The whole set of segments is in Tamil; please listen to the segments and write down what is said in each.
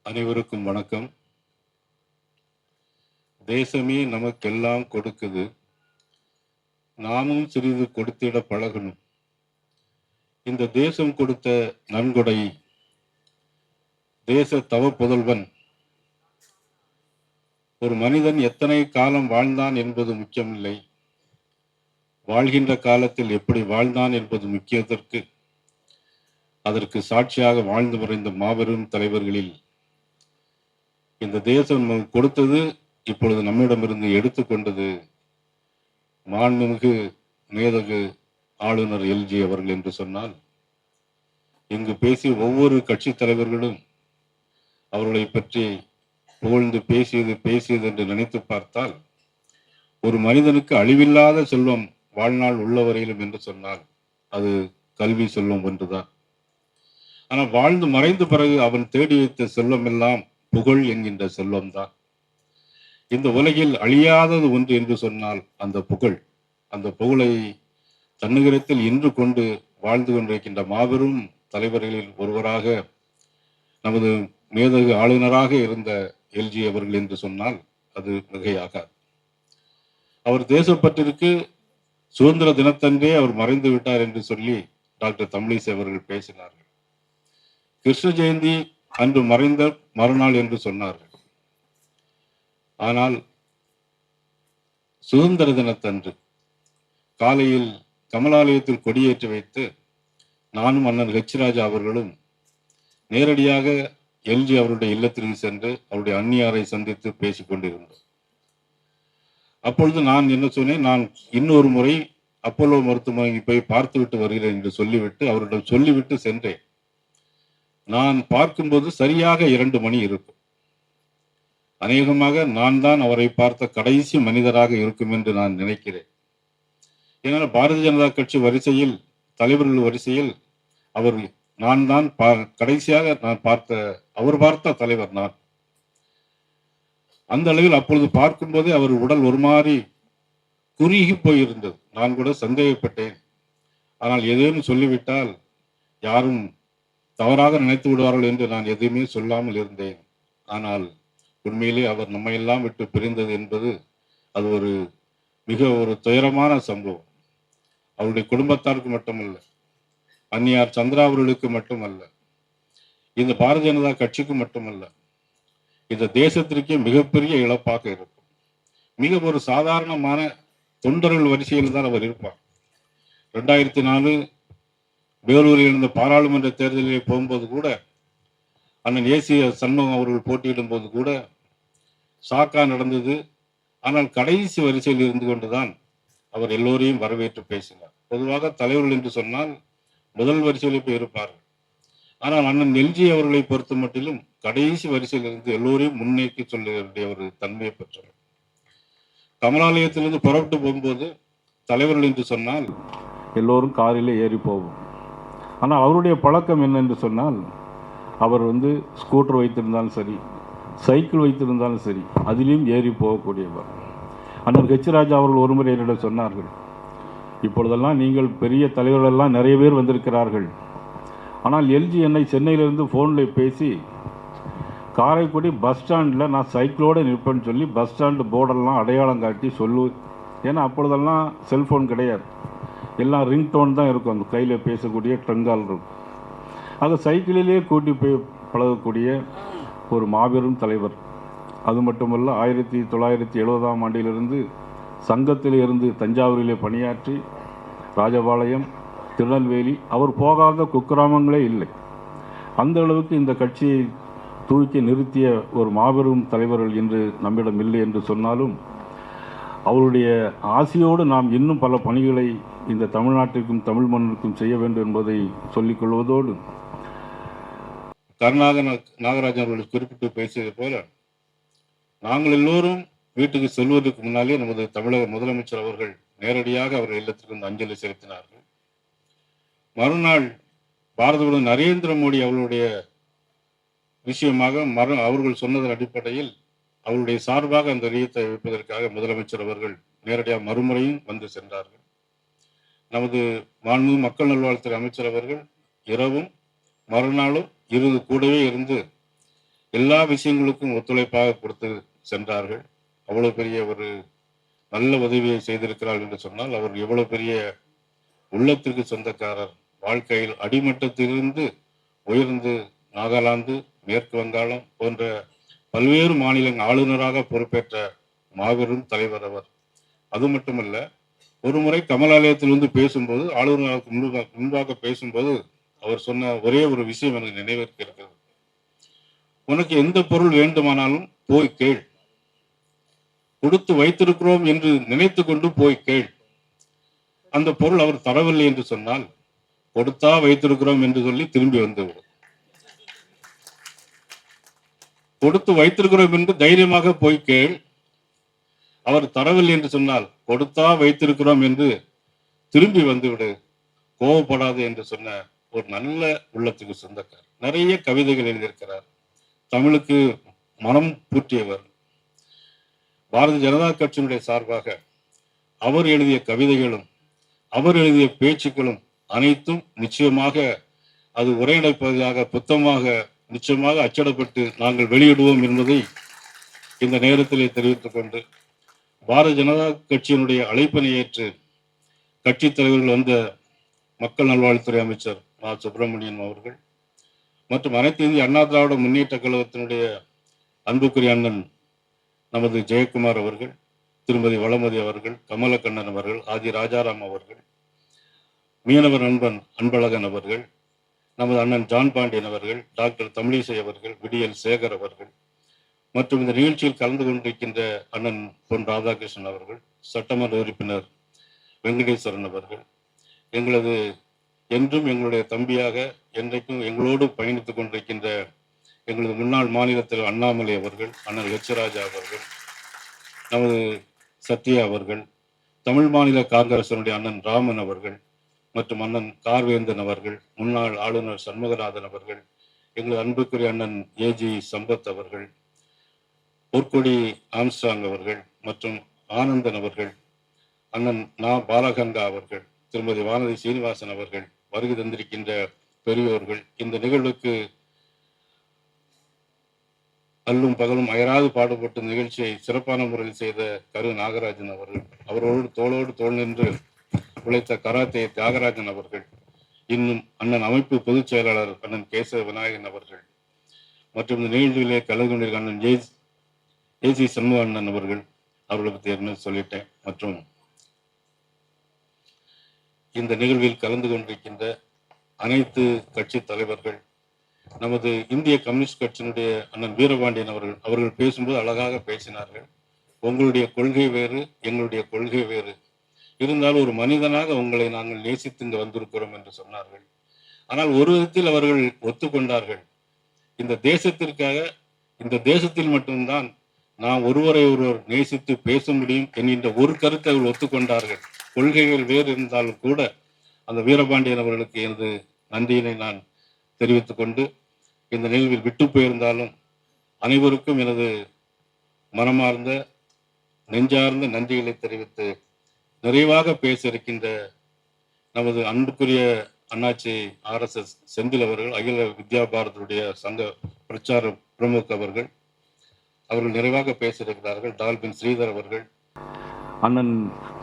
அனைவருக்கும் வணக்கம். தேசமே நமக்கெல்லாம் கொடுக்குது, நாமும் சிறிது கொடுத்திட பழகணும். இந்த தேசம் கொடுத்த நன்கொடை, தேச தவ புதல்வன். ஒரு மனிதன் எத்தனை காலம் வாழ்ந்தான் என்பது முக்கியமில்லை, வாழ்கின்ற காலத்தில் எப்படி வாழ்ந்தான் என்பது முக்கியத்திற்கு அதற்கு சாட்சியாக வாழ்ந்து மறைந்த மாபெரும் தலைவர்களில் இந்த தேசம் கொடுத்தது, இப்பொழுது நம்மிடமிருந்து எடுத்துக்கொண்டது மாண்புமிகு மேதகு ஆளுநர் எல்ஜி அவர்கள் என்று சொன்னால், இங்கு பேசிய ஒவ்வொரு கட்சி தலைவர்களும் அவர்களை பற்றி புகழ்ந்து பேசியது என்று நினைத்து பார்த்தால், ஒரு மனிதனுக்கு அழிவில்லாத செல்வம் வாழ்நாள் உள்ளவரையிலும் என்று சொன்னால் அது கல்வி செல்வம் ஒன்றுதான். ஆனால் வாழ்ந்து மறைந்த பிறகு அவன் தேடி வைத்த செல்வம் எல்லாம் புகழ் என்கின்ற செல்வம் தான். இந்த உலகில் அழியாதது ஒன்று என்று சொன்னால் அந்த புகழ். அந்த புகழை தன்னுகிரத்தில் இன்று கொண்டு வாழ்ந்து கொண்டிருக்கின்ற மாபெரும் தலைவர்களில் ஒருவராக நமது மேதகு ஆளுநராக இருந்த எல்ஜி அவர்கள் என்று சொன்னால் அது மிகையாகாது. அவர் தேசப்பற்றிற்கு சுதந்திர தினத்தன்றே அவர் மறைந்து விட்டார் என்று சொல்லி டாக்டர் தமிழிசை அவர்கள் பேசினார்கள். கிருஷ்ண ஜெயந்தி அன்று மறைந்த மறுநாள் என்று சொன்னார்கள். ஆனால் சுதந்திர தினத்தன்று காலையில் கமலாலயத்தில் கொடியேற்றி வைத்து நானும் அண்ணன் ஹெச் ராஜா அவர்களும் நேரடியாக எல்ஜி அவருடைய இல்லத்திற்கு சென்று அவருடைய அந்நியாரை சந்தித்து பேசிக் கொண்டிருந்தோம். அப்பொழுது நான் என்ன சொன்னேன், நான் இன்னொரு முறை அப்போலோ மருத்துவமனைக்கு போய் பார்த்துவிட்டு வருகிறேன் என்று சொல்லிவிட்டு அவரிடம் சொல்லிவிட்டு சென்றேன். நான் பார்க்கும்போது சரியாக 2 மணி இருக்கும். அநேகமாக நான் தான் அவரை பார்த்த கடைசி மனிதராக இருக்கும் என்று நான் நினைக்கிறேன். ஏனால் பாரதிய ஜனதா கட்சி வரிசையில், தலைவர்கள் வரிசையில் அவர் நான் தான் கடைசியாக அவர் பார்த்த தலைவர் நான். அந்த அளவில் அப்பொழுது பார்க்கும்போதே அவர் உடல் ஒரு மாதிரி குறுகி போயிருந்தது. நான் கூட சந்தேகப்பட்டேன். ஆனால் எதையும் சொல்லிவிட்டால் யாரும் தவறாக நினைத்து விடுவார்கள் என்று நான் எதுவுமே சொல்லாமல் இருந்தேன். ஆனால் உண்மையிலே அவர் நம்மையெல்லாம் விட்டு பிரிந்தது என்பது அது ஒரு துயரமான சம்பவம். அவருடைய குடும்பத்தாருக்கு மட்டுமல்ல, அந்நியார் சந்திரா அவர்களுக்கு மட்டுமல்ல, இந்த பாரதிய ஜனதா கட்சிக்கு மட்டுமல்ல, இந்த தேசத்திற்கே மிகப்பெரிய இழப்பாக இருக்கும். மிக ஒரு சாதாரணமான தொண்டர்கள் வரிசையில் தான் அவர் இருப்பார். 2004 வேலூரில் இருந்த பாராளுமன்ற தேர்தலில் போகும்போது கூட அண்ணன் ஏசிய சண்முகம் அவர்கள் போட்டியிடும் போது கூட சாக்கா நடந்தது. ஆனால் கடைசி வரிசையில் இருந்து கொண்டுதான் அவர் எல்லோரையும் வரவேற்று பேசினார். பொதுவாக தலைவர்கள் என்று சொன்னால் முதல் வரிசையில் போய் இருப்பார்கள். ஆனால் அண்ணன் எல்ஜி அவர்களை பொறுத்த மட்டிலும் கடைசி வரிசையில் இருந்து எல்லோரையும் முன்னேற்றி சொல்ல வேண்டிய ஒரு தன்மையை பெற்றவர். கமலாலயத்திலிருந்து புறப்பட்டு போகும்போது தலைவர்கள் என்று சொன்னால் எல்லோரும் காரிலே ஏறி போவோம். ஆனால் அவருடைய பழக்கம் என்ன என்று சொன்னால், அவர் ஸ்கூட்டர் வைத்திருந்தாலும் சரி, சைக்கிள் வைத்திருந்தாலும் சரி, அதிலையும் ஏறி போகக்கூடியவர். அண்ணன் ஹெச் ராஜா அவர்கள் ஒருமுறை என்னிடம் சொன்னார்கள், இப்பொழுதெல்லாம் நீங்கள் பெரிய தலைவர்களெல்லாம் நிறைய பேர் வந்திருக்கிறார்கள், ஆனால் எல்ஜி என்னை சென்னையிலிருந்து ஃபோனில் பேசி காரைக்குடி பஸ் ஸ்டாண்டில் நான் சைக்கிளோடு நிற்பேன்னு சொல்லி பஸ் ஸ்டாண்டு போர்டெல்லாம் அடையாளம் காட்டி சொல்லுவேன். ஏன்னா அப்பொழுதெல்லாம் செல்ஃபோன் கிடையாது, எல்லாம் ரிங்டோன் தான் இருக்கும், அந்த கையில் பேசக்கூடிய ட்ரங்கால் இருக்கும். அது சைக்கிளிலே கூட்டி போய் பழகக்கூடிய ஒரு மாபெரும் தலைவர். அது மட்டுமல்ல, 1970ஆம் ஆண்டிலிருந்து சங்கத்தில் இருந்து தஞ்சாவூரிலே பணியாற்றி ராஜபாளையம், திருநெல்வேலி, அவர் போகாத குக்கிராமங்களே இல்லை. அந்த அளவுக்கு இந்த கட்சியை தூக்கி நிறுத்திய ஒரு மாபெரும் தலைவர்கள் இன்று நம்மிடம் இல்லை என்று சொன்னாலும், அவருடைய ஆசையோடு நாம் இன்னும் பல பணிகளை இந்த தமிழ்நாட்டிற்கும் தமிழ் மண்ணுக்கும் செய்ய வேண்டும் என்பதை சொல்லிக் கொள்வதோடு, நாகராஜன் அவர்கள் குறிப்பிட்டு பேசியது போல, நாங்கள் எல்லோரும் வீட்டுக்கு செல்வதற்கு முன்னாலே நமது தமிழக முதலமைச்சர் அவர்கள் நேரடியாக அவர் இல்லத்திற்கு அஞ்சலி செலுத்தினார்கள். மறுநாள் பாரத பிரதமர் நரேந்திர மோடி அவர்களுடைய விஷயமாக அவர்கள் சொன்னதன் அடிப்படையில் அவருடைய சார்பாக அந்த ரீத்தை வைப்பதற்காக முதலமைச்சர் அவர்கள் நேரடியாக மறுமுறையும் வந்து சென்றார்கள். நமது மாண்பு மக்கள் நல்வாழ்வுத்துறை அமைச்சர் அவர்கள் இரவும் மறுநாளும் கூடவே இருந்து எல்லா விஷயங்களுக்கும் ஒத்துழைப்பாக கொடுத்து சென்றார்கள். அவ்வளவு பெரிய ஒரு நல்ல உதவியை செய்திருக்கிறார்கள் என்று சொன்னால் அவர் எவ்வளவு பெரிய உள்ளத்திற்கு சொந்தக்காரர். வாழ்க்கையில் அடிமட்டத்திலிருந்து உயர்ந்து நாகாலாந்து, மேற்கு வங்காளம் போன்ற பல்வேறு மாநில ஆளுநராக பொறுப்பேற்ற மாபெரும் தலைவர் அவர். அது மட்டுமல்ல, ஒரு முறை கமலாலயத்தில் வந்து பேசும்போது, ஆளுநருக்கு முன்பாக பேசும்போது அவர் சொன்ன ஒரே ஒரு விஷயம் எனக்கு நினைவிற்கு இருக்கிறது. உனக்கு எந்த பொருள் வேண்டுமானாலும் போய் கேள், கொடுத்து வைத்திருக்கிறோம் என்று நினைத்து கொண்டு போய் கேள். அந்த பொருள் அவர் தரவில்லை என்று சொன்னால் கொடுத்தா வைத்திருக்கிறோம் என்று சொல்லி திரும்பி வந்துவிடும். கொடுத்து வைத்திருக்கிறோம் என்று தைரியமாக போய் கேள். அவர் தரவில்லை என்று சொன்னால் கொடுத்தா வைத்திருக்கிறோம் என்று திரும்பி வந்துவிடு, கோபப்படாது என்று சொன்ன ஒரு நல்ல உள்ளத்துக்கு சொந்தக்கார். நிறைய கவிதைகள் எழுதியிருக்கிறார். தமிழுக்கு மனம் பூட்டியவர். பாரதிய ஜனதா கட்சியினுடைய சார்பாக அவர் எழுதிய கவிதைகளும் அவர் எழுதிய பேச்சுக்களும் அனைத்தும் நிச்சயமாக அது உரைநடைப்பதாக புத்தகமாக நிச்சயமாக அச்சிடப்பட்டு நாங்கள் வெளியிடுவோம் என்பதை இந்த நேரத்திலே தெரிவித்துக் கொண்டு, பாரதிய ஜனதா கட்சியினுடைய அழைப்பினை ஏற்று கட்சித் தலைவர்கள் வந்த மக்கள் நல்வாழ்வுத்துறை அமைச்சர் மா. சுப்பிரமணியன் அவர்கள் மற்றும் அனைத்து இந்திய அண்ணா திராவிட முன்னேற்ற கழகத்தினுடைய அன்புக்குரிய அண்ணன் நமது ஜெயக்குமார் அவர்கள், திருமதி வளமதி அவர்கள், கமலக்கண்ணன் அவர்கள், ஆதி ராஜாராம் அவர்கள், மீனவர் நண்பன் அன்பழகன் அவர்கள், நமது அண்ணன் ஜான் பாண்டியன் அவர்கள், டாக்டர் தமிழிசை அவர்கள், விடியல் சேகர் அவர்கள் மற்றும் இந்த நிகழ்ச்சியில் கலந்து கொண்டிருக்கின்ற அண்ணன் பொன் ராதாகிருஷ்ணன் அவர்கள், சட்டமன்ற உறுப்பினர் வெங்கடேஸ்வரன் அவர்கள், எங்களது என்றும் எங்களுடைய தம்பியாக என்றைக்கும் எங்களோடு பயணித்துக் கொண்டிருக்கின்ற எங்களது முன்னாள் மாநிலத்தில் அண்ணாமலை அவர்கள், அண்ணன் லட்சராஜா அவர்கள், நமது சத்யா அவர்கள், தமிழ் மாநில காங்கிரசினுடைய அண்ணன் ராமன் அவர்கள் மற்றும் அண்ணன் கார்வேந்தன் அவர்கள், முன்னாள் ஆளுநர் சண்முகநாதன் அவர்கள், எங்களது அன்புக்குரிய அண்ணன் ஏஜி சம்பத் அவர்கள், பொற்கொடி ஆம்ஸ்டாங் அவர்கள் மற்றும் ஆனந்தன் அவர்கள், அண்ணன் நா பாலகங்கா அவர்கள், திருமதி வானதி சீனிவாசன் அவர்கள், வருகை தந்திருக்கின்ற பெரியோர்கள், இந்த நிகழ்வுக்கு அல்லும் பகலும் அயராது பாடுபட்டு நிகழ்ச்சியை சிறப்பான முறையில் செய்த கரு நாகராஜன் அவர்கள், அவரோடு தோளோடு தோள் நின்று உழைத்த கராத்தே தியாகராஜன் அவர்கள், இன்னும் அண்ணன் அமைப்பு பொதுச் செயலாளர் அண்ணன் கேசவ விநாயகன் அவர்கள் மற்றும் இந்த நிகழ்ச்சியிலே கலந்து கொண்டிருக்க அண்ணன் ஏசி சண்முக அண்ணன் அவர்கள், அவர்களை பற்றி ஏற்கனவே சொல்லிட்டேன். மற்றும் இந்த நிகழ்வில் கலந்து கொண்டிருக்கின்ற அனைத்து கட்சி தலைவர்கள், நமது இந்திய கம்யூனிஸ்ட் கட்சியினுடைய அண்ணன் வீரபாண்டியன் அவர்கள் பேசும்போது அழகாக பேசினார்கள். உங்களுடைய கொள்கை வேறு, எங்களுடைய கொள்கை வேறு, இருந்தாலும் ஒரு மனிதனாக உங்களை நாங்கள் நேசித்து இங்கு வந்திருக்கிறோம் என்று சொன்னார்கள். ஆனால் ஒரு விதத்தில் அவர்கள் ஒத்துக்கொண்டார்கள். இந்த தேசத்திற்காக, இந்த தேசத்தில் மட்டும்தான் நாம் ஒருவரை ஒருவர் நேசித்து பேச முடியும் என்கின்ற ஒரு கருத்தை அவர்கள் ஒத்துக்கொண்டார்கள். கொள்கைகள் வேறு இருந்தாலும் கூட அந்த வீரபாண்டியன் அவர்களுக்கு எனது நன்றியினை நான் தெரிவித்துக் கொண்டு, இந்த நிகழ்வில் விட்டு போயிருந்தாலும் அனைவருக்கும் எனது மனமார்ந்த நெஞ்சார்ந்த நன்றிகளை தெரிவித்து, நிறைவாக பேச இருக்கின்ற நமது அன்புக்குரிய அண்ணாச்சி RSS செந்தில் அவர்கள், அகில வித்யா பாரதியுடைய சங்க பிரச்சார பிரமுக அவர்கள் நிறைவாக பேச இருக்கிறார்கள். டால்பின் ஸ்ரீதர் அவர்கள், அண்ணன்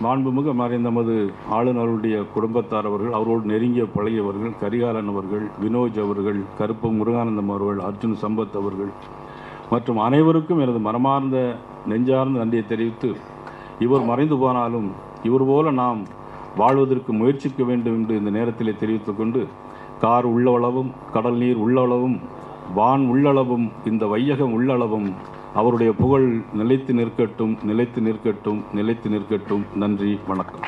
மாண்புமிகு மறைந்த நமது ஆளுநருடைய குடும்பத்தார் அவர்கள், அவரோடு நெருங்கிய பழகியவர்கள், கரிகாலன் அவர்கள், வினோஜ் அவர்கள், கருப்பு முருகானந்தம் அவர்கள், அர்ஜுன் சம்பத் அவர்கள் மற்றும் அனைவருக்கும் எனது மனமார்ந்த நெஞ்சார்ந்த நன்றியை தெரிவித்து, இவர் மறைந்து போனாலும் இவர் போல நாம் வாழ்வதற்கு முயற்சிக்க வேண்டும் என்று இந்த நேரத்திலே தெரிவித்துக் கொண்டு, கார் உள்ளளவும், கடல் நீர் உள்ளளவும், வான் உள்ளளவும், இந்த வையகம் உள்ளளவும் அவருடைய புகழ் நிலைத்து நிற்கட்டும், நிலைத்து நிற்கட்டும், நிலைத்து நிற்கட்டும். நன்றி, வணக்கம்.